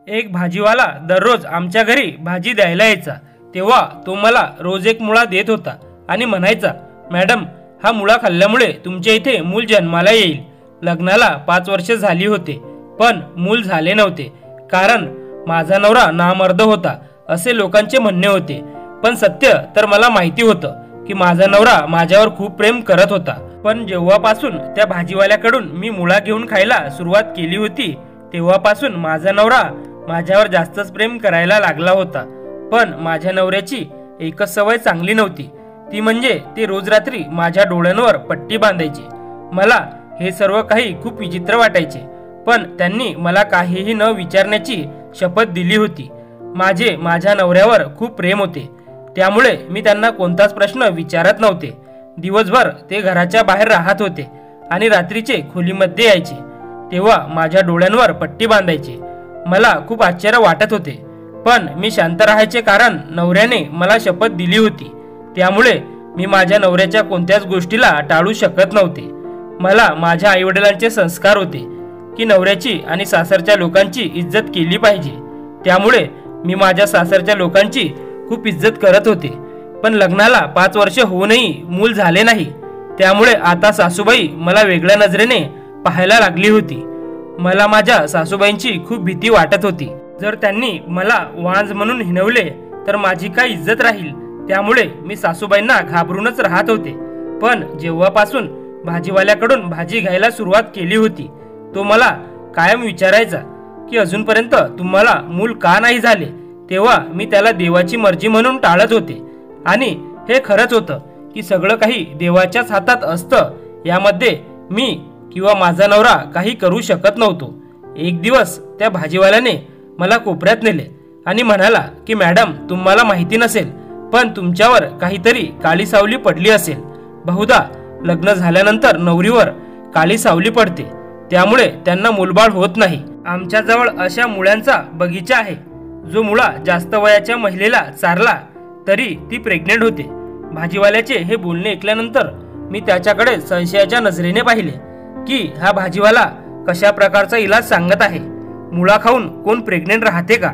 एक भाजीवाला दररोज आमच्या घरी भाजी द्यायला यायचा। तेव्हा तो मला रोज एक मुळा देत होता आणि म्हणायचा, मॅडम, हा मुळा खाल्ल्यामुळे तुमच्या इथे मूल जन्माला येईल। लग्नाला 5 वर्ष झाली होते, पण मूल झाले नव्हते, कारण माझा नवरा नामर्द होता असे लोकांचे म्हणणे होते। पण सत्य तर मला माहिती होतं की माझा नवरा माझ्यावर खूप प्रेम करत होता। पण जेव्हापासून त्या भाजीवाल्याकडून मी मुळा घेऊन खायला सुरुवात केली होती, तेव्हापासून माझा नवरा माझ्यावर जास्तच प्रेम करायला लागला होता। पण माझ्या नवऱ्याची एकच सवय चांगली नव्हती, ती म्हणजे ते रोज रात्री माझ्या डोळ्यांवर पट्टी बांधायचे। मला हे सर्व काही खूप विचित्र वाटायचे, पण त्यांनी मला काहीही न विचारण्याची शपथ दिली होती। माझ्या नवऱ्यावर खूप प्रेम होते, त्यामुळे मी त्यांना कोणताच प्रश्न विचारत नव्हते। दिवसभर ते घराच्या बाहेर राहत होते आणि रात्रीचे खोलीमध्ये यायचे, तेव्हा माझ्या डोळ्यांवर पट्टी बांधायचे। मला खूप आश्चर्य वाटत होते, पण मी शांत राहायचे, कारण नवऱ्याने मला शपथ दिली होती। त्यामुळे मी माझ्या नवऱ्याच्या कोणत्याच गोष्टीला टाळू शकत नव्हते। मला माझ्या आईवडिलांचे संस्कार होते की नवऱ्याची आणि सासरच्या लोकांची इज्जत केली पाहिजे, त्यामुळे मी माझ्या सासरच्या लोकांची खूप इज्जत करत होते। पण लग्नाला 5 वर्ष होऊनही मूल झाले नाही, त्यामुळे आता सासूबाई मला वेगळ्या नजरेने पाहायला लागली होती। मला माझ्या सासूबाईंची खूप भीती वाटत होती। जर त्यांनी मला वांज म्हणून हिणवले तर माझी काय इज्जत राहील, त्यामुळे मी सासूबाईंना घाबरूनच राहत होते। पण जेव्हापासून भाजीवाल्याकडून भाजी घ्यायला सुरुवात केली होती, तो मला कायम विचारायचा की अजूनपर्यंत तुम्हाला मूल का नाही झाले, तेव्हा मी त्याला देवाची मर्जी म्हणून टाळत होते। आणि हे खरंच होतं की सगळं काही देवाच्याच हातात असतं, यामध्ये मी किंवा माझा नवरा काही करू शकत नव्हतो। एक दिवस त्या भाजीवाल्याने मला कोपऱ्यात नेले आणि म्हणाला की मॅडम, तुम्हाला माहिती नसेल, पण तुमच्यावर काहीतरी काळी सावली पडली असेल। बहुधा लग्न झाल्यानंतर नवरीवर काळी सावली पडते, त्यामुळे त्यांना मूलबाळ होत नाही। आमच्याजवळ अशा मुळ्यांचा बगीचा आहे, जो मुळा जास्त वयाच्या महिलेला चारला तरी ती प्रेग्नेंट होते। भाजीवाल्याचे हे बोलणे ऐकल्यानंतर मी त्याच्याकडे संशयाच्या नजरेने पाहिले की हा भाजीवाला कशा प्रकारचा इलाज सांगत आहे। मुळा खाऊन कोण प्रेग्नेंट राहते का?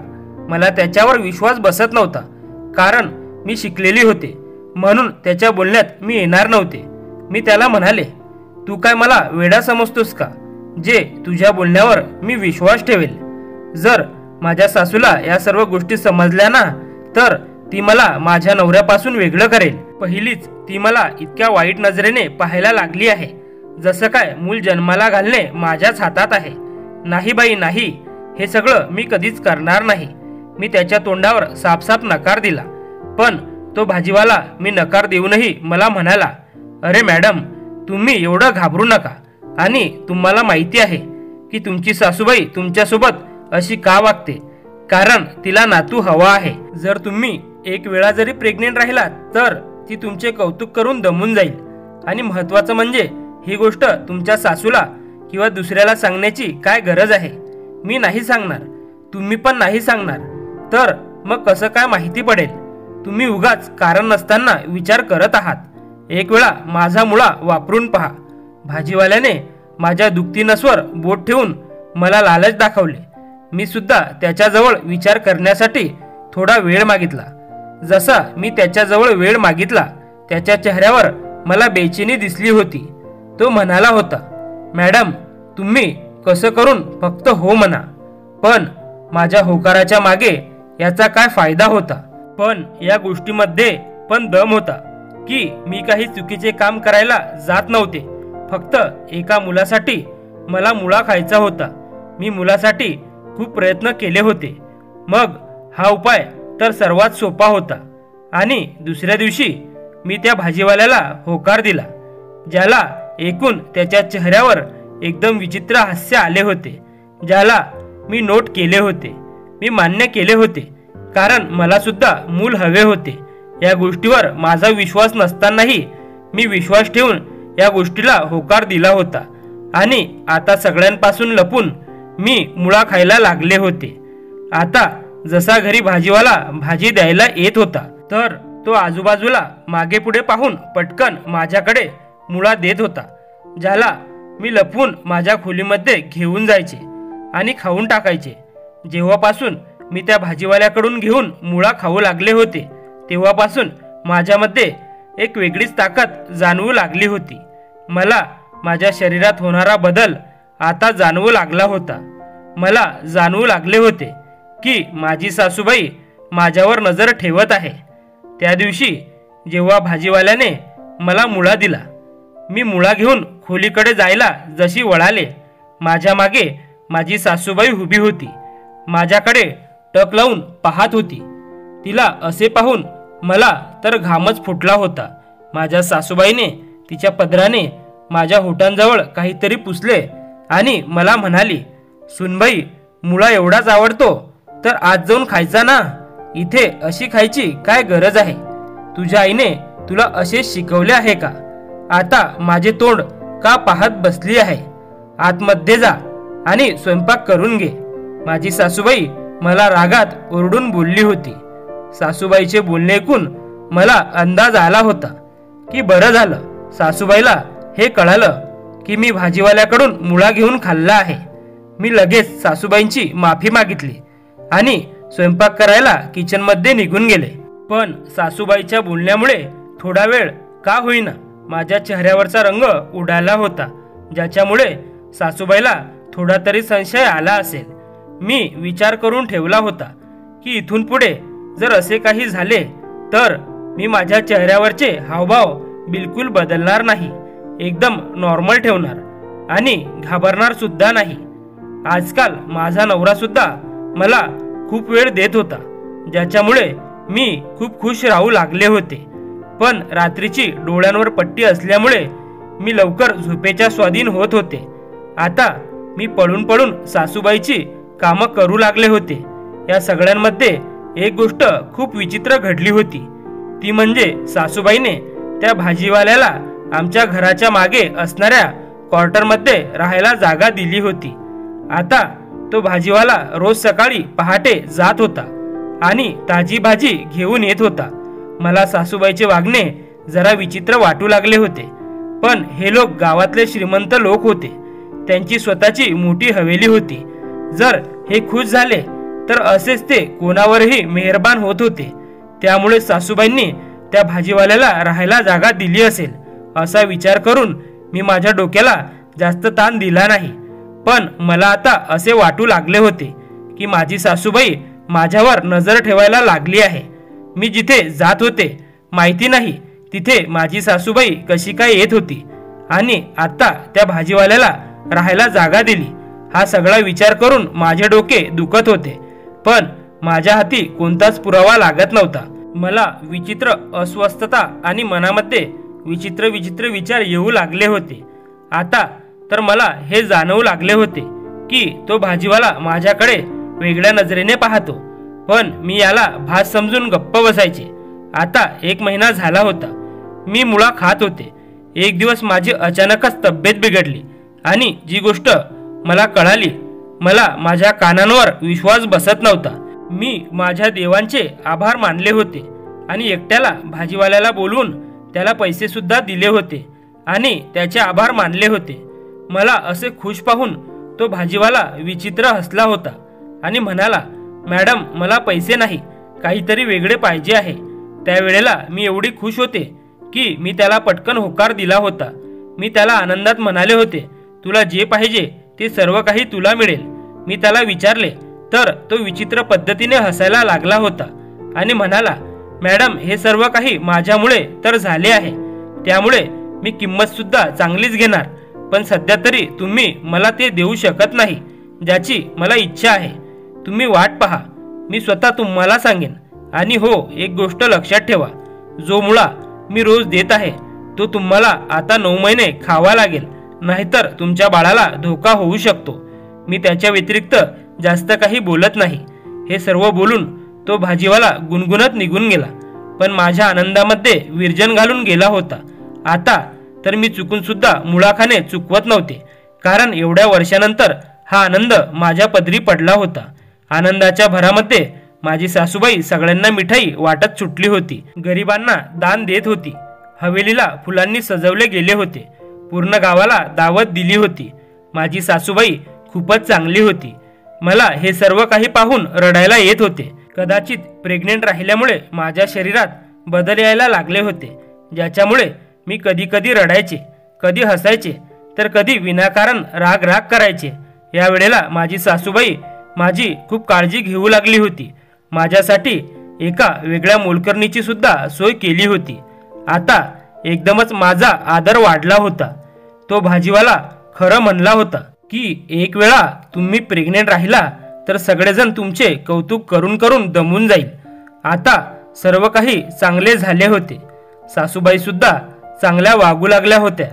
मला त्याच्यावर विश्वास बसत नव्हता, कारण मी शिकलेली होते, म्हणून त्याच्या बोलण्यात मी येणार नव्हते। मी त्याला म्हणाले, तू काय मला वेडा समजतोस का, जे तुझ्या बोलण्यावर मी विश्वास ठेवेल? जर माझ्या सासूला या सर्व गोष्टी समजल्या ना, तर ती मला माझ्या नवऱ्यापासून वेगळं करेल। पहिलीच ती मला इतक्या वाईट नजरेने पाहायला लागली आहे, जसं काय मूल जन्माला घालणे माझ्याच हातात आहे। नाही बाई नाही, हे सगळं मी कधीच करणार नाही। मी त्याच्या तोंडावर साफ नकार दिला, पण तो भाजीवाला मी नकार देऊनही मला म्हणाला, अरे मॅडम, तुम्ही एवढं घाबरू नका, आणि तुम्हाला माहिती आहे की तुमची सासूबाई तुमच्यासोबत अशी का वागते, कारण तिला नातू हवा आहे। जर तुम्ही एक वेळा जरी प्रेग्नेंट राहिलात तर ती तुमचे कौतुक करून दमून जाईल। आणि महत्त्वाचं म्हणजे ही गोष्ट तुमच्या सासूला किंवा दुसऱ्याला सांगण्याची काय गरज आहे? मी नाही सांगणार, तुम्ही पण नाही सांगणार, तर मग कसं काय माहिती पडेल? तुम्ही उगाच कारण नसताना विचार करत आहात। एक वेळा माझा मुळा वापरून पहा। भाजीवाल्याने माझ्या दुखती नसवर बोट ठेवून मला लालच दाखवले। मी सुद्धा त्याच्याजवळ विचार करण्यासाठी थोडा वेळ मागितला। जसा मी त्याच्याजवळ वेळ मागितला, त्याच्या चेहऱ्यावर मला बेचैनी दिसली होती। तो म्हणाला होता, मॅडम, तुम्ही कसं करून फक्त हो म्हणा। पण माझ्या होकाराच्या मागे याचा काय फायदा होता? पण या गोष्टीमध्ये पण दम होता की मी काही चुकीचे काम करायला जात नव्हते। फक्त एका मुलासाठी मला मुळा खायचा होता। मी मुलासाठी खूप प्रयत्न केले होते। मग हा उपाय तर सर्वात सोपा होता। आणि दुसऱ्या दिवशी मी त्या भाजीवाल्याला होकार दिला, ज्याला ऐकून त्याच्या चेहऱ्यावर एकदम विचित्र हास्य आले होते, ज्याला मी नोट केले होते। मी मान्य केले होते, कारण मला सुद्धा मूल हवे होते। या गोष्टीवर माझा विश्वास नसतानाही मी विश्वास ठेवून या गोष्टीला होकार दिला होता। आणि आता सगळ्यांपासून लपून मी मुळा खायला लागले होते। आता जसा घरी भाजीवाला भाजी द्यायला येत होता, तर तो आजूबाजूला मागे पुढे पाहून पटकन माझ्याकडे मुळा देत होता, ज्याला मी लपवून माझ्या खोलीमध्ये घेऊन जायचे आणि खाऊन टाकायचे। जेव्हापासून मी त्या भाजीवाल्याकडून घेऊन मुळा खाऊ लागले होते तेव्हापासून माझ्यामध्ये एक वेगळीच ताकद जाणवू लागली होती. मला माझ्या शरीरात होणारा बदल आता जाणवू लागला होता. मला जाणवू लागले होते की माझी सासूबाई माझ्यावर नजर ठेवत आहे. त्या दिवशी जेव्हा भाजीवाल्याने मला मुळा दिला, मी मुळा घेऊन खोलीकडे जायला जशी वळाले, माझ्या मागे माझी सासूबाई उभी होती. माझ्याकडे टक लावून पाहत होती. तिला असे पाहून मला तर घामच फुटला होता. माझ्या सासूबाईने तिच्या पदराने माझ्या होटांजवळ काहीतरी पुसले आणि मला म्हणाली, सुनबाई, मुळा एवढाच आवडतो तर आज जाऊन खायचा ना. इथे अशी खायची काय गरज आहे? तुझ्या आईने तुला असे शिकवले आहे का? आता माझे तोंड का पाहत बसली आहे? आतमध्ये जा आणि स्वयंपाक करून घे. माझी सासूबाई मला रागात ओरडून बोलली होती. सासूबाईचे बोलणे ऐकून मला अंदाज आला होता की बरं झालं सासूबाईला हे कळालं की मी भाजीवाल्याकडून मुळा घेऊन खाल्ला आहे. मी लगेच सासूबाईंची माफी मागितली आणि स्वयंपाक करायला किचनमध्ये निघून गेले. पण सासूबाईच्या बोलण्यामुळे थोडा वेळ का होईना माझ्या चेहऱ्यावरचा रंग उडाला होता, ज्याच्यामुळे सासूबाईला थोडा तरी संशय आला असेल. मी विचार करून ठेवला होता की इथून पुढे जर असे काही झाले तर मी माझ्या चेहऱ्यावरचे हावभाव बिलकुल बदलणार नाही, एकदम नॉर्मल ठेवणार आणि घाबरणार सुद्धा नाही. आजकाल माझा नवरा सुद्धा मला खूप वेळ देत होता, ज्याच्यामुळे मी खूप खुश राहू लागले होते. पण रात्रीची डोळ्यांवर पट्टी असल्यामुळे मी लवकर झोपेच्या स्वाधीन होत होते. आता मी पळून पळून सासूबाईची कामं करू लागले होते. या सगळ्यांमध्ये एक गोष्ट खूप विचित्र घडली होती. ती म्हणजे सासूबाईने त्या भाजीवाल्याला आमच्या घराच्या मागे असणाऱ्या क्वार्टरमध्ये राहायला जागा दिली होती. आता तो भाजीवाला रोज सकाळी पहाटे जात होता आणि ताजी भाजी घेऊन येत होता. मला सासूबाईचे वागणे जरा विचित्र वाटू लागले होते. पण हे लोक गावातले श्रीमंत लोक होते. त्यांची स्वतःची मोठी हवेली होती. जर हे खुश झाले तर असेच ते कोणावरही मेहरबान होत होते. त्यामुळे सासूबाईंनी त्या भाजीवाल्याला राहायला जागा दिली असेल असा विचार करून मी माझ्या डोक्याला जास्त ताण दिला नाही. पण मला आता असे वाटू लागले होते की माझी सासूबाई माझ्यावर नजर ठेवायला लागली आहे. मी जिथे जात होते माहिती नाही तिथे माझी सासूबाई कशी काय येत होती आणि आता त्या भाजीवाल्याला राहायला जागा दिली. हा सगळा विचार करून माझे डोके दुखत होते. पण माझ्या हाती कोणताच पुरावा लागत नव्हता. मला विचित्र अस्वस्थता आणि मनामध्ये विचित्र विचित्र विचार येऊ लागले होते. आता तर मला हे जाणवू लागले होते की तो भाजीवाला माझ्याकडे वेगळ्या नजरेने पाहतो, पण मी याला भास समजून गप्प बसायचे. आता 1 महिना झाला होता. मी मुळा खात होते. एक दिवस माझी अचानकच तब्येत बिघडली आणि जी गोष्ट मला कळाली, मला माझ्या कानांवर विश्वास बसत नव्हता. मी माझ्या देवांचे आभार मानले होते आणि एकट्याला भाजीवाल्याला बोलवून त्याला पैसे सुद्धा दिले होते आणि त्याचे आभार मानले होते. मला असे खुश पाहून तो भाजीवाला विचित्र हसला होता आणि म्हणाला, मॅडम, मला पैसे नाही, काहीतरी वेगळे पाहिजे आहे. त्यावेळेला मी एवढी खुश होते की मी त्याला पटकन होकार दिला होता. मी त्याला आनंदात म्हणाले होते, तुला जे पाहिजे ते सर्व काही तुला मिळेल. मी त्याला विचारले तर तो विचित्र पद्धतीने हसायला लागला होता आणि म्हणाला, मॅडम, हे सर्व काही माझ्यामुळे तर झाले आहे, त्यामुळे मी किंमत सुद्धा चांगलीच घेणार. पण सध्या तरी तुम्ही मला ते देऊ शकत नाही ज्याची मला इच्छा आहे. तुम्ही वाट पहा, मी स्वतः तुम्हाला सांगेन. आणि हो, एक गोष्ट लक्षात ठेवा, जो मुळा मी रोज देत आहे तो तुम्हाला आता 9 महिने खावा लागेल, नाहीतर तुमच्या बाळाला धोका होऊ शकतो. मी त्याच्या व्यतिरिक्त जास्त काही बोलत नाही. हे सर्व बोलून तो भाजीवाला गुणगुणत निघून गेला. पण माझ्या आनंदामध्ये विरजन घालून गेला होता. आता तर मी चुकून सुद्धा मुळा खाणे चुकवत नव्हते, कारण एवढ्या वर्षानंतर हा आनंद माझ्या पदरी पडला होता. आनंदाच्या भरामध्ये माझी सासूबाई सगळ्यांना मिठाई वाटत सुटली होती, गरिबांना दान देत होती. हवेलीला फुलांनी सजवले गेले होते. पूर्ण गावाला दावत दिली होती. माझी सासूबाई खूपच चांगली होती. मला हे सर्व काही पाहून रडायला येत होते. कदाचित प्रेग्नेंट राहिल्यामुळे माझ्या शरीरात बदल यायला लागले होते, ज्याच्यामुळे मी कधी कधी रडायचे, कधी हसायचे, तर कधी विनाकारण राग राग करायचे. या वेळेला माझी सासूबाई माझी खूप काळजी घेऊ लागली होती. माझ्यासाठी एका वेगळ्या मोलकरणीची सुद्धा सोय केली होती. आता एकदमच माझा आदर वाढला होता. तो भाजीवाला खरं म्हणला होता की एक वेळा तुम्ही प्रेग्नेंट राहिला तर सगळेजण तुमचे कौतुक करून करून दमून जाईल. आता सर्व काही चांगले झाले होते. सासूबाई सुद्धा चांगल्या वागू लागल्या होत्या.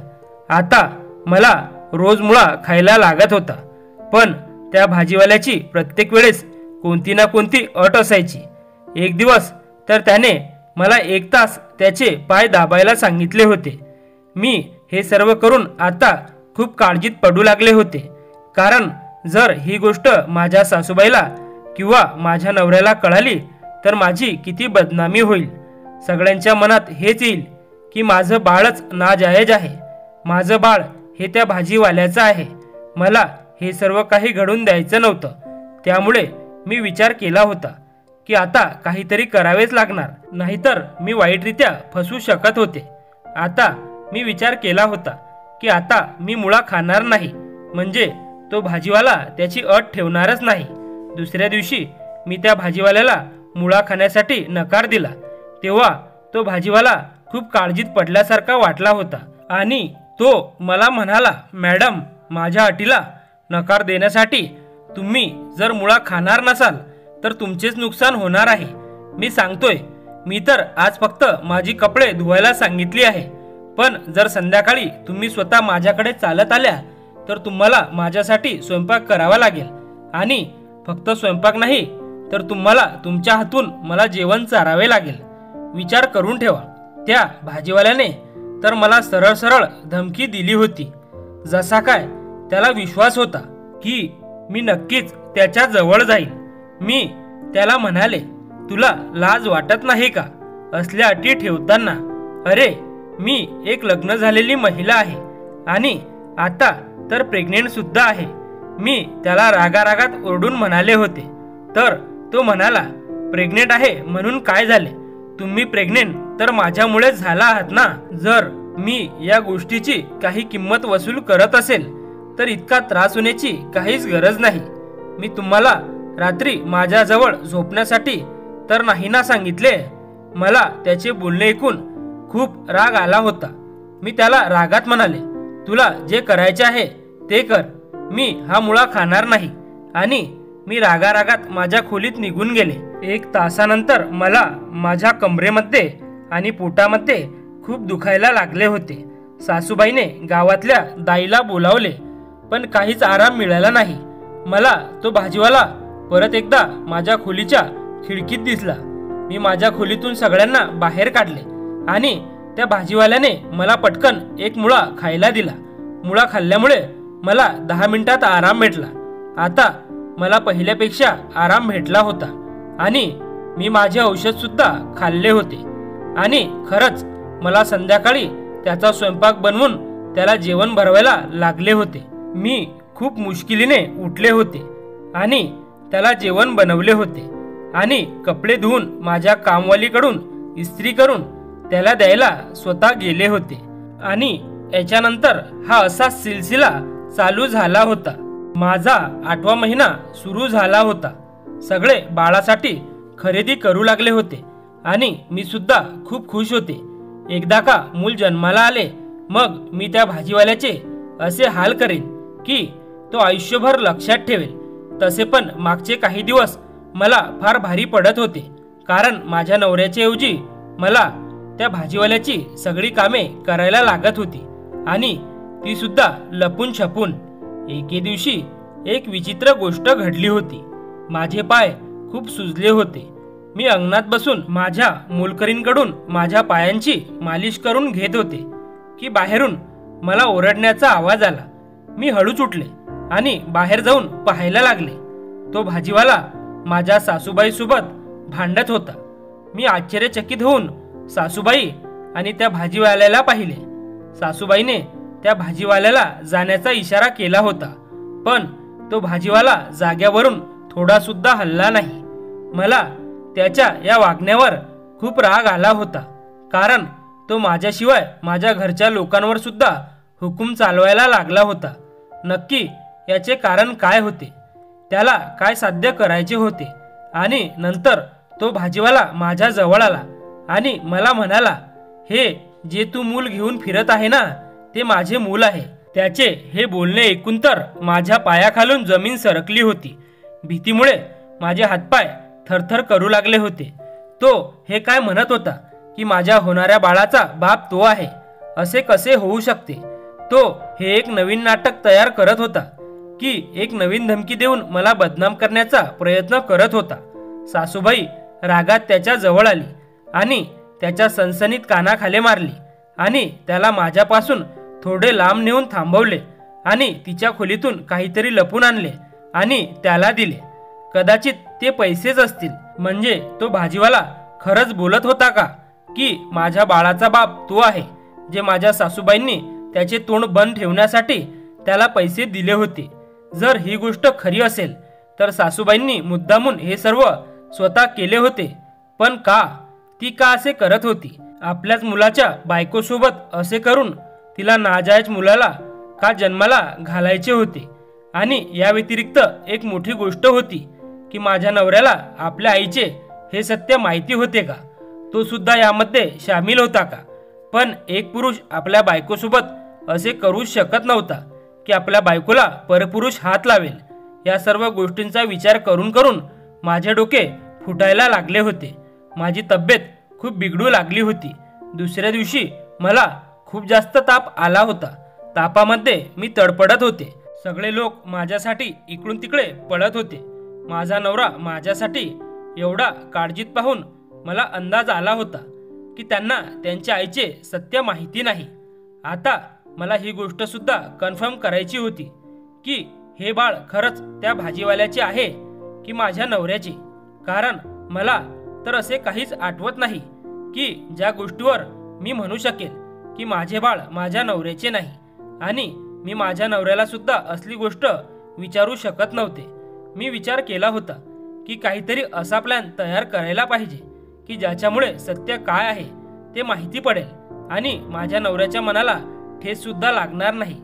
आता मला रोज मुळा खायला लागत होता. पण त्या भाजीवाल्याची प्रत्येक वेळेस कोणती ना कोणती अट असायची. एक दिवस तर त्याने मला 1 तास त्याचे पाय दाबायला सांगितले होते. मी हे सर्व करून आता खूप काळजीत पडू लागले होते, कारण जर ही गोष्ट माझ्या सासूबाईला किंवा माझ्या नवऱ्याला कळाली तर माझी किती बदनामी होईल. सगळ्यांच्या मनात हेच येईल की माझं बाळच नाजायज आहे, माझं बाळ हे त्या भाजीवाल्याचं आहे. मला हे सर्व काही घडून द्यायचं नव्हतं. त्यामुळे मी विचार केला होता की आता काहीतरी करावेच लागणार, नाहीतर मी वाईटरित्या फसू शकत होते. आता मी विचार केला होता की आता मी मुळा खाणार नाही, म्हणजे तो भाजीवाला त्याची अट ठेवणारच नाही. दुसऱ्या दिवशी मी त्या भाजीवाल्याला मुळा खाण्यासाठी नकार दिला. तेव्हा तो भाजीवाला खूप काळजीत पडल्यासारखा वाटला होता आणि तो मला म्हणाला, मॅडम, माझ्या अटीला नकार देण्यासाठी तुम्ही जर मुळा खाणार नसाल तर तुमचेच नुकसान होणार आहे. मी सांगतोय, मी तर आज फक्त माझी कपडे धुवायला सांगितली आहे, पण जर संध्याकाळी तुम्ही स्वतः माझ्याकडे चालत आल्या तर तुम्हाला माझ्यासाठी स्वयंपाक करावा लागेल. आणि फक्त स्वयंपाक नाही तर तुम्हाला तुमच्या हातून मला जेवण चारावे लागेल. विचार करून ठेवा. त्या भाजीवाल्याने तर मला सरळ सरळ धमकी दिली होती. जसा काय त्याला विश्वास होता की मी नक्कीच त्याच्या जवळ जाईल. मी त्याला म्हणाले, तुला लाज वाटत नाही का असल्या अटी ठेवताना? अरे, मी एक लग्न झालेली महिला आहे आणि आता तर प्रेग्नेंट सुद्धा आहे. मी त्याला रागारागात ओरडून म्हणाले होते. तर तो म्हणाला, प्रेग्नेंट आहे म्हणून काय झाले? तुम्ही प्रेग्नेंट तर माझ्यामुळेच झाला आहात ना. जर मी या गोष्टीची काही किंमत वसूल करत असेल तर इतका त्रास होण्याची काहीच गरज नाही. मी तुम्हाला रात्री माझ्याजवळ झोपण्यासाठी तर नाही ना सांगितले. मला त्याचे बोलणे ऐकून खूप राग आला होता. मी त्याला रागात म्हणाले, तुला जे करायचे आहे ते कर, मी हा मुळा खाणार नाही. आणि मी रागारागात माझ्या खोलीत निघून गेले. 1 तासानंतर मला माझ्या कमरेमध्ये आणि पोटामध्ये खूप दुखायला लागले होते. सासूबाईने गावातल्या दाईला बोलावले, पण काहीच आराम मिळाला नाही. मला तो भाजीवाला परत एकदा माझ्या खोलीच्या खिडकीत दिसला. मी माझ्या खोलीतून सगळ्यांना बाहेर काढले आणि त्या भाजीवाल्याने मला पटकन एक मुळा खायला दिला. मुळा खाल्ल्यामुळे मला 10 मिनिटात आराम भेटला. आता मला पहिल्यापेक्षा आराम भेटला होता आणि मी माझे औषध सुद्धा खाल्ले होते. आणि खरंच मला संध्याकाळी त्याचा स्वयंपाक बनवून त्याला जेवण भरवायला लागले होते. मी खूप मुश्किलीने उठले होते आणि त्याला जेवण बनवले होते आणि कपडे धुवून माझ्या कामवालीकडून इस्त्री करून त्याला द्यायला स्वतः गेले होते. आणि याच्यानंतर हा असा सिलसिला चालू झाला होता. माझा 8वा महिना सुरू झाला होता. सगळे बाळासाठी खरेदी करू लागले होते आणि मी सुद्धा खूप खुश होते. एकदा का मूल जन्माला आले मग मी त्या भाजीवाल्याचे असे हाल करेन की तो आयुष्यभर लक्षात ठेवेल. तसे पण मागचे काही दिवस मला फार भारी पडत होते, कारण माझ्या नवऱ्याच्या ऐवजी मला त्या भाजीवाल्याची सगळी कामे करायला लागत होती आणि ती सुद्धा लपून छपून. एके दिवशी एक विचित्र गोष्ट घडली होती. माझे पाय खूप सुजले होते. मी अंगणात बसून माझ्या मोलकरींकडून माझ्या पायांची मालिश करून घेत होते की बाहेरून मला ओरडण्याचा आवाज आला. मी हळूच उठले आणि बाहेर जाऊन पाहायला लागले. तो भाजीवाला माझ्या सासूबाईसोबत भांडत होता. मी आश्चर्यचकित होऊन सासूबाई आणि त्या भाजीवाल्याला पाहिले. सासूबाईने त्या भाजीवाल्याला जाण्याचा इशारा केला होता, पण तो भाजीवाला जाग्यावरून थोडा सुद्धा हलला नाही. मला त्याच्या या वागण्यावर खूप राग आला होता, कारण तो माझ्याशिवाय माझ्या घरच्या लोकांवर सुद्धा हुकूम चालवायला लागला होता. नक्की याचे कारण काय होते, त्याला काय साध्य करायचे होते? आणि नंतर तो भाजीवाला माझ्या जवळ आला आणि मला म्हणाला, हे जे तू मूल घेऊन फिरत आहे ना, ते माझे मूल आहे. त्याचे हे बोलणे ऐकून तर माझ्या पायाखालून जमीन सरकली होती. भीतीमुळे माझे हातपाय थरथर करू लागले होते. तो हे काय म्हणत होता की माझ्या होणाऱ्या बाळाचा बाप तो आहे, असे कसे होऊ शकते? तो हे एक नवीन नाटक तयार करत होता की एक नवीन धमकी देऊन मला बदनाम करण्याचा प्रयत्न करत होता. सासूबाई रागात त्याच्या जवळ आली आणि त्याच्या सनसनीत कानाखाली मारली आणि त्याला माझ्यापासून थोडे लांब नेऊन थांबवले आणि तिच्या खोलीतून काहीतरी लपून आणले आणि त्याला दिले. कदाचित ते पैसेच असतील. म्हणजे तो भाजीवाला खरंच बोलत होता का की माझ्या बाळाचा बाप तो आहे, जे माझ्या सासूबाईंनी त्याचे तोंड बंद ठेवण्यासाठी त्याला पैसे दिले होते? जर ही गोष्ट खरी असेल तर सासूबाईंनी मुद्दामून हे सर्व स्वतः केले होते. पण का? ती का असे करत होती? आपल्याच मुलाच्या बायकोसोबत असे करून तिला नाजायज मुलाला का जन्माला घालायचे होते? आणि या व्यतिरिक्त एक मोठी गोष्ट होती की माझ्या नवऱ्याला आपल्या आईचे हे सत्य माहिती होते का? तो सुद्धा यामध्ये सामील होता का? पण एक पुरुष आपल्या बायकोसोबत असे करू शकत नव्हता की आपल्या बायकोला परपुरुष हात लावेल. या सर्व गोष्टींचा विचार करून करून माझे डोके फुटायला लागले होते. माझी तब्येत खूप बिघडू लागली होती. दुसऱ्या दिवशी मला खूप जास्त ताप आला होता. तापामध्ये मी तडपडत होते. सगळे लोक माझ्यासाठी इकडून तिकडे पळत होते. माझा नवरा माझ्यासाठी एवढा काळजीत पाहून मला अंदाज आला होता की त्यांना त्यांच्या आईचे सत्य माहिती नाही. आता मला ही गोष्ट सुद्धा कन्फर्म करायची होती की हे बाळ खरंच त्या भाजीवाल्याचे आहे की माझ्या नवऱ्याचे. कारण मला तर असे काहीच आठवत नाही की ज्या गोष्टीवर मी म्हणू शकेल की माझे बाळ माझ्या नवऱ्याचे नाही. आणि मी माझ्या नवऱ्याला सुद्धा असली गोष्ट विचारू शकत नव्हते. मी विचार केला होता की काहीतरी असा प्लॅन तयार करायला पाहिजे की ज्याच्यामुळे सत्य काय आहे ते माहिती पडेल आणि माझ्या नवऱ्याच्या मनाला ठेस सुद्धा लागणार नाही.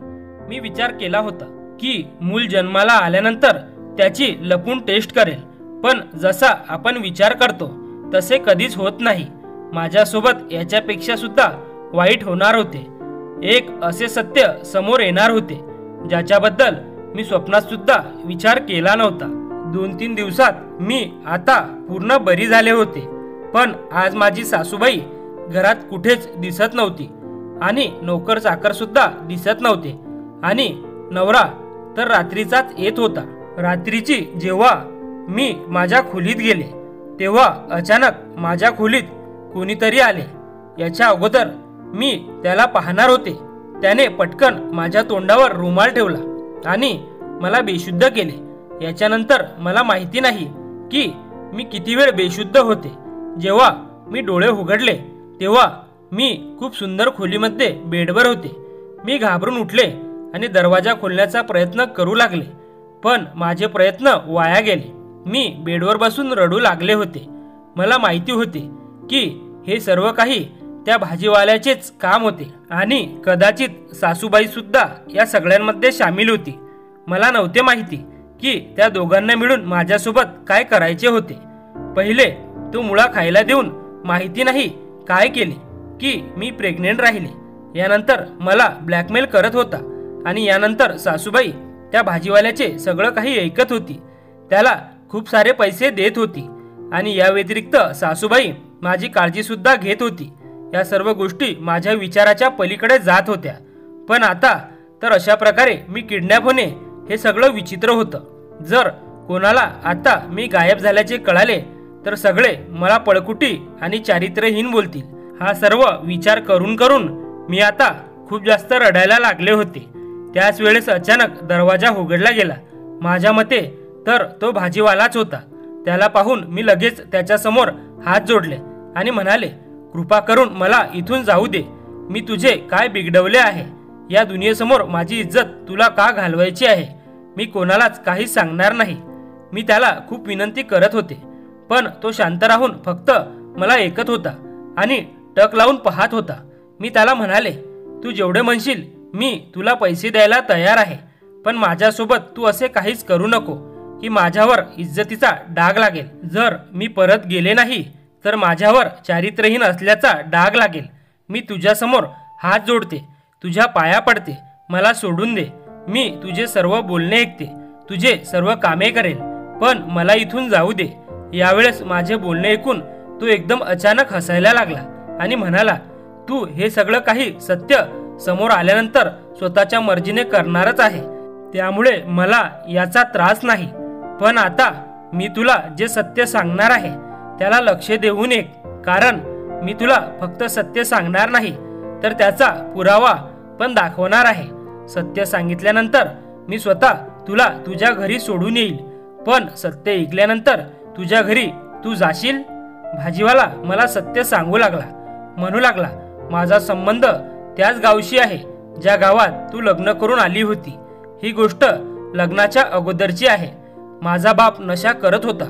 मी विचार केला होता की मूल जन्माला आल्यानंतर त्याची लपून टेस्ट करेल. पण जसा आपण विचार करतो तसे कधीच होत नाही. माझ्यासोबत याच्यापेक्षा सुद्धा वाईट होणार होते. एक असे सत्य समोर येणार होते ज्याच्याबद्दल मी स्वप्नात सुद्धा विचार केला नव्हता. 2-3 दिवसात मी आता पूर्ण बरी झाले होते. पण आज माझी सासूबाई घरात कुठेच दिसत नव्हती आणि नोकर चाकर सुद्धा दिसत नव्हते. आणि नवरा तर रात्रीचाच येत होता. रात्रीची जेव्हा मी माझ्या खोलीत गेले तेव्हा अचानक माझ्या खोलीत कोणीतरी आले. याच्या अगोदर मी त्याला पाहणार होते. त्याने पटकन माझ्या तोंडावर रुमाल ठेवला आणि मला बेशुद्ध केले. याच्यानंतर मला माहिती नाही की मी किती वेळ बेशुद्ध होते. जेव्हा मी डोळे उघडले तेव्हा मी खूप सुंदर खोलीमध्ये बेडवर होते. मी घाबरून उठले आणि दरवाजा खोलण्याचा प्रयत्न करू लागले, पण माझे प्रयत्न वाया गेले. मी बेडवर बसून रडू लागले होते. मला माहिती होते की हे सर्व काही त्या भाजीवाल्याचेच काम होते आणि कदाचित सासूबाई सुद्धा या सगळ्यांमध्ये सामील होती. मला नव्हते माहिती की त्या दोघांना मिळून माझ्यासोबत काय करायचे होते. पहिले तो मुळा खायला देऊन माहिती नाही काय केले की मी प्रेग्नेंट राहिले. यानंतर मला ब्लॅकमेल करत होता आणि यानंतर सासूबाई त्या भाजीवाल्याचे सगळं काही ऐकत होती. त्याला खूप सारे पैसे देत होती आणि या व्यतिरिक्त सासूबाई माझी काळजी सुद्धा घेत होती. या सर्व गोष्टी माझ्या विचाराच्या पलीकडे जात होत्या. पण आता तर अशा प्रकारे मी किडनॅप होणे हे सगळं विचित्र होतं. जर कोणाला आता मी गायब झाल्याचे कळाले तर सगळे मला पळकुटी आणि चारित्र्यहीन बोलतील. हा सर्व विचार करून करून मी आता खूप जास्त रडायला लागले होते. त्याच वेळेस अचानक दरवाजा उघडला गेला. माझ्या मते तर तो भाजीवालाच होता. त्याला पाहून मी लगेच त्याच्यासमोर हात जोडले आणि म्हणाले, कृपा करून मला इथून जाऊ दे. मी तुझे काय बिघडवले आहे? या दुनियेसमोर माझी इज्जत तुला का घालवायची आहे? मी कोणालाच काहीच सांगणार नाही. मी त्याला खूप विनंती करत होते, पण तो शांत राहून फक्त मला ऐकत होता आणि टक लावून पाहत होता. मी त्याला म्हणाले, तू जेवढे म्हणशील मी तुला पैसे द्यायला तयार आहे, पण माझ्यासोबत तू असे काहीच करू नको की माझ्यावर इज्जतीचा डाग लागेल. जर मी परत गेले नाही तर माझ्यावर चारित्र्यहीन असल्याचा डाग लागेल. मी तुझ्यासमोर हात जोडते, तुझ्या पाया पडते, मला सोडून दे. मी तुझे सर्व बोलणे ऐकते, तुझे सर्व कामे करेल, पण मला इथून जाऊ दे. यावेळेस माझे बोलणे ऐकून तो एकदम अचानक हसायला लागला आणि म्हणाला, तू हे सगळं काही सत्य समोर आल्यानंतर स्वतःच्या मर्जीने करणारच आहे, त्यामुळे मला याचा त्रास नाही. पण आता मी तुला जे सत्य सांगणार आहे त्याला लक्ष देऊन ऐक, कारण मी तुला फक्त सत्य सांगणार नाही तर त्याचा पुरावा पण दाखवणार आहे. सत्य सांगितल्यानंतर मी स्वतः तुला तुझ्या घरी सोडून येईल, पण सत्य ऐकल्यानंतर तुझ्या घरी तू जाशील. भाजीवाला मला सत्य सांगू लागला, म्हणू लागला, माझा संबंध त्याच गावशी आहे ज्या गावात तू लग्न करून आली होती. ही गोष्ट लग्नाच्या अगोदरची आहे. माझा बाप नशा करत होता,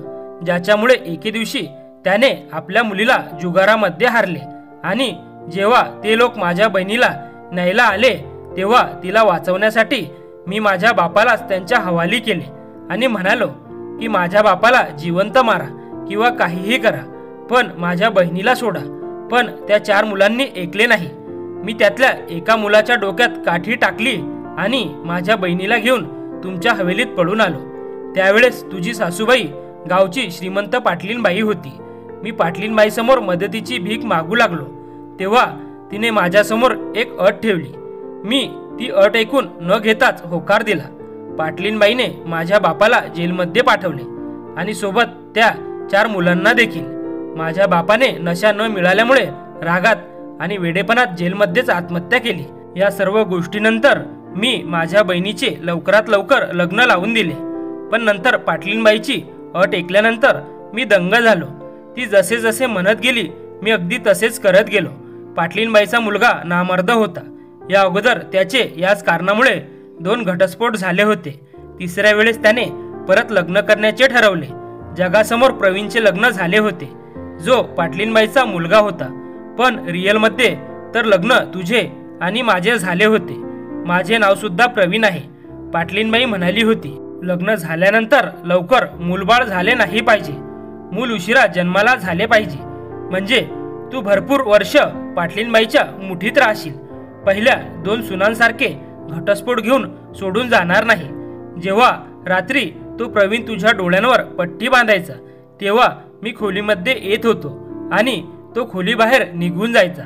ज्याच्यामुळे एके दिवशी त्याने आपल्या मुलीला जुगारामध्ये हारले आणि जेव्हा ते लोक माझ्या बहिणीला न्यायला आले तेव्हा तिला वाचवण्यासाठी मी माझ्या बापालाच त्यांच्या हवाली केले आणि म्हणालो की माझ्या बापाला जिवंत मारा किंवा काहीही करा, पण माझ्या बहिणीला सोडा. पण त्या 4 मुलांनी ऐकले नाही. मी त्यातल्या एका मुलाच्या डोक्यात काठी टाकली आणि माझ्या बहिणीला घेऊन तुमच्या हवेलीत पळून आलो. त्यावेळेस तुझी सासूबाई गावची श्रीमंत पाटलीनबाई होती. मी पाटलीनबाईसमोर मदतीची भीक मागू लागलो तेव्हा तिने माझ्यासमोर एक अट ठेवली. मी ती अट ऐकून न घेताच होकार दिला. पाटलीनबाईने माझ्या बापाला जेलमध्ये पाठवले आणि सोबत त्या 4 मुलांना देखील. माझ्या बापाने नशा न मिळाल्यामुळे रागात आणि वेडेपणात जेलमध्येच आत्महत्या केली. या सर्व गोष्टीनंतर मी माझ्या बहिणीचे लवकरात लवकर लग्न लावून दिले. पण नंतर पाटलीनबाईची अट ऐकल्यानंतर मी दंग झालो. ती जसे जसे म्हणत गेली मी अगदी तसेच करत गेलो. पाटलीनबाईचा मुलगा नामर्द होता. या अगोदर त्याचे याच कारणामुळे 2 घटस्फोट झाले होते. तिसऱ्या वेळेस त्याने परत लग्न करण्याचे ठरवले. जगासमोर प्रवीणचे लग्न झाले होते, जो पाटलीनबाईचा मुलगा होता, पण रिअलमध्ये तर लग्न तुझे आणि माझे झाले होते. माझे नाव सुद्धा प्रवीण आहे. पाटलीनबाई म्हणाली होती, लग्न झाल्यानंतर लवकर मूलबाळ झाले नाही पाहिजे, मूल उशिरा जन्माला झाले पाहिजे, म्हणजे तू भरपूर वर्ष पाटलीनबाईच्या मुठीत राहशील. पहिल्या 2 सुनांसारखे घटस्फोट घेऊन सोडून जाणार नाही. जेव्हा रात्री तो प्रवीण तुझ्या डोळ्यांवर पट्टी बांधायचा तेव्हा मी खोलीमध्ये येत होतो आणि तो खोलीबाहेर निघून जायचा.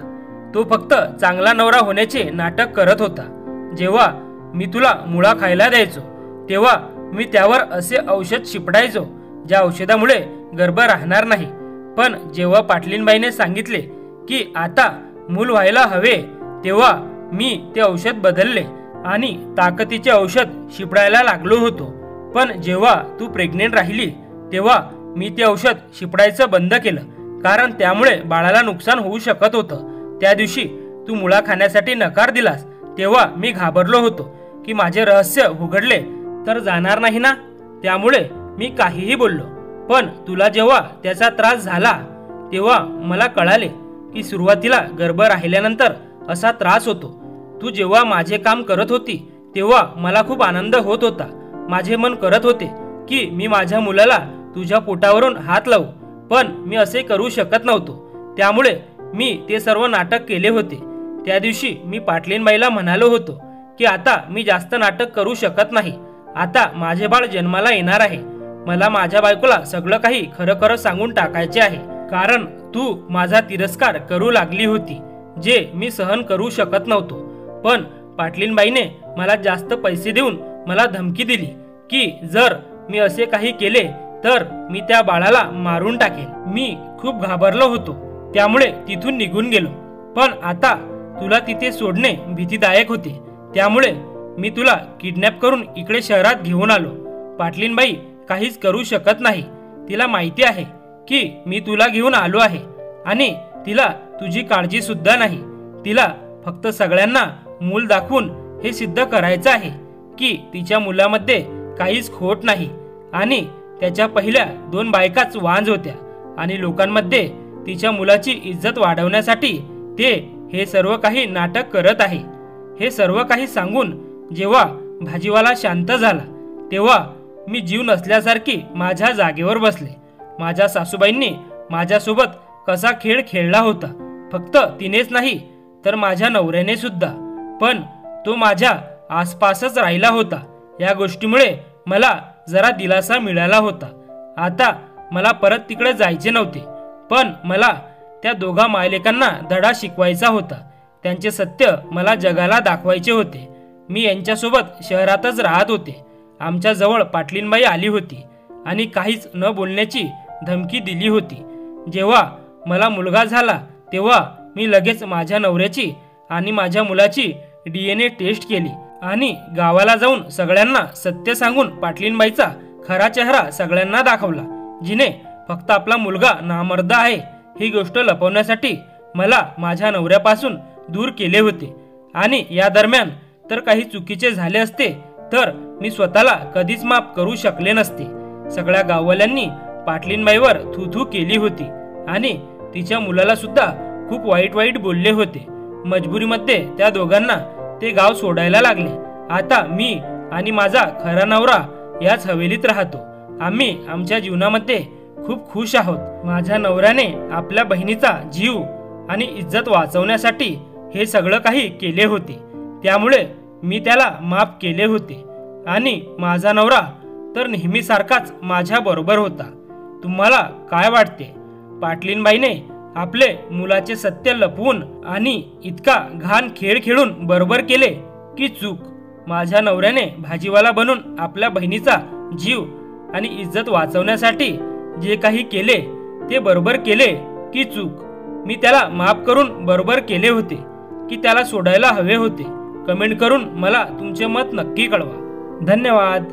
तो फक्त चांगला नवरा होण्याचे नाटक करत होता. जेव्हा मी तुला मुळा खायला द्यायचो तेव्हा मी त्यावर असे औषध शिपडायचो ज्या औषधामुळे गर्भ राहणार नाही. पण जेव्हा पाटलीनबाईने सांगितले की आता मूल व्हायला हवे तेव्हा मी ते औषध बदलले आणि ताकदीचे औषध शिपडायला लागलो होतो. पण जेव्हा तू प्रेग्नेंट राहिली तेव्हा मी ते औषध शिपडायचं बंद केलं, कारण त्यामुळे बाळाला नुकसान होऊ शकत होतं. त्या दिवशी तू मुळा खाण्यासाठी नकार दिलास तेव्हा मी घाबरलो होतो की माझे रहस्य उघडले तर जाणार नाही ना, त्यामुळे मी काहीही बोललो. पण तुला जेव्हा त्याचा त्रास झाला तेव्हा मला कळाले की सुरुवातीला गर्भ राहिल्यानंतर असा त्रास होतो. तू जेव्हा माझे काम करत होती तेव्हा मला खूप आनंद होत होता. माझे मन करत होते की मी माझ्या मुलाला तुझ्या पोटावरून हात लावू, पण मी असे करू शकत नव्हतो. त्यामुळे मी ते सर्व नाटक केले होते. त्या दिवशी मी पाटलीनबाईला म्हणालो होतो की आता मी जास्त नाटक करू शकत नाही. आता माझे बाळ जन्माला येणार आहे. मला माझ्या बायकोला सगळं काही खरं खरं सांगून टाकायचे आहे, कारण तू माझा तिरस्कार करू लागली होती जे मी सहन करू शकत नव्हतो. पण पाटलीनबाईने मला जास्त पैसे देऊन मला धमकी दिली की जर मी असे काही केले तर मी त्या बाळाला मारून टाकेन. मी खूप घाबरलो होतो, त्यामुळे तिथून निघून गेलो. पण आता तुला तिथे सोडणे भीतीदायक होते, त्यामुळे मी तुला किडनॅप करून इकडे शहरात घेऊन आलो. पाटलीनबाई काहीच करू शकत नाही. तिला माहिती आहे की मी तुला घेऊन आलो आहे आणि तिला तुझी काळजी सुद्धा नाही. तिला फक्त सगळ्यांना मूल दाखवून हे सिद्ध करायचं आहे की तिच्या मुलामध्ये काहीच खोट नाही आणि त्याच्या पहिल्या 2 बायकाच वांज होत्या आणि लोकांमध्ये तिच्या मुलाची इज्जत वाढवण्यासाठी ते हे सर्व काही नाटक करत आहे. हे सर्व काही सांगून जेव्हा भाजीवाला शांत झाला तेव्हा मी जीव नसल्यासारखी माझ्या जागेवर बसले. माझ्या सासूबाईंनी माझ्यासोबत कसा खेळ खेळला होता, फक्त तिनेच नाही तर माझ्या नवऱ्याने सुद्धा, पण तो माझ्या आसपासच राहिला होता. या गोष्टीमुळे मला जरा दिलासा मिळाला होता. आता मला परत तिकडे जायचे नव्हते, पण मला त्या दोघा मायलेकांना धडा शिकवायचा होता. त्यांचे सत्य मला जगाला दाखवायचे होते. मी यांच्यासोबत शहरातच राहत होते. आमच्या जवळ पाटलीनबाई आली होती आणि काहीच न बोलण्याची धमकी दिली होती. जेव्हा मला मुलगा झाला तेव्हा मी लगेच माझ्या नवऱ्याची आणि माझ्या मुलाची DNA टेस्ट केली आणि गावाला जाऊन सगळ्यांना सत्य सांगून पाटलीनबाईचा खरा चेहरा सगळ्यांना दाखवला, जिने फक्त आपला मुलगा नामर्द आहे ही गोष्ट लपवण्यासाठी मला माझ्या नवऱ्यापासून दूर केले होते. आणि या दरम्यान तर काही चुकीचे झाले असते तर मी स्वतःला कधीच माफ करू शकले नसते. सगळ्या गाववाल्यांनी पाटलीनबाईवर थू केली होती आणि तिच्या मुलाला सुद्धा खूप वाईट बोलले होते. मजबुरीमध्ये त्या दोघांना ते गाव सोडायला लागले. आता मी आणि माझा खरा नवरा याच हवेलीत राहतो. आम्ही आमच्या जीवनामध्ये खूप खुश आहोत. माझ्या नवऱ्याने आपल्या बहिणीचा जीव आणि इज्जत वाचवण्यासाठी हे सगळं काही केले होते, त्यामुळे मी त्याला माफ केले होते आणि माझा नवरा तर नेहमीसारखाच माझ्या बरोबर होता. तुम्हाला काय वाटते? पाटलीनबाईने आपले मुलाचे सत्य लपवून आणि इतका घाण खेळ खेळून बरोबर केले की चूक? माझ्या नवऱ्याने भाजीवाला बनून आपल्या बहिणीचा जीव आणि इज्जत वाचवण्यासाठी जे काही केले ते बरोबर केले की चूक? मी त्याला माफ करून बरोबर केले होते की त्याला सोडायला हवे होते? कमेंट करून मला तुमचे मत नक्की कळवा. धन्यवाद.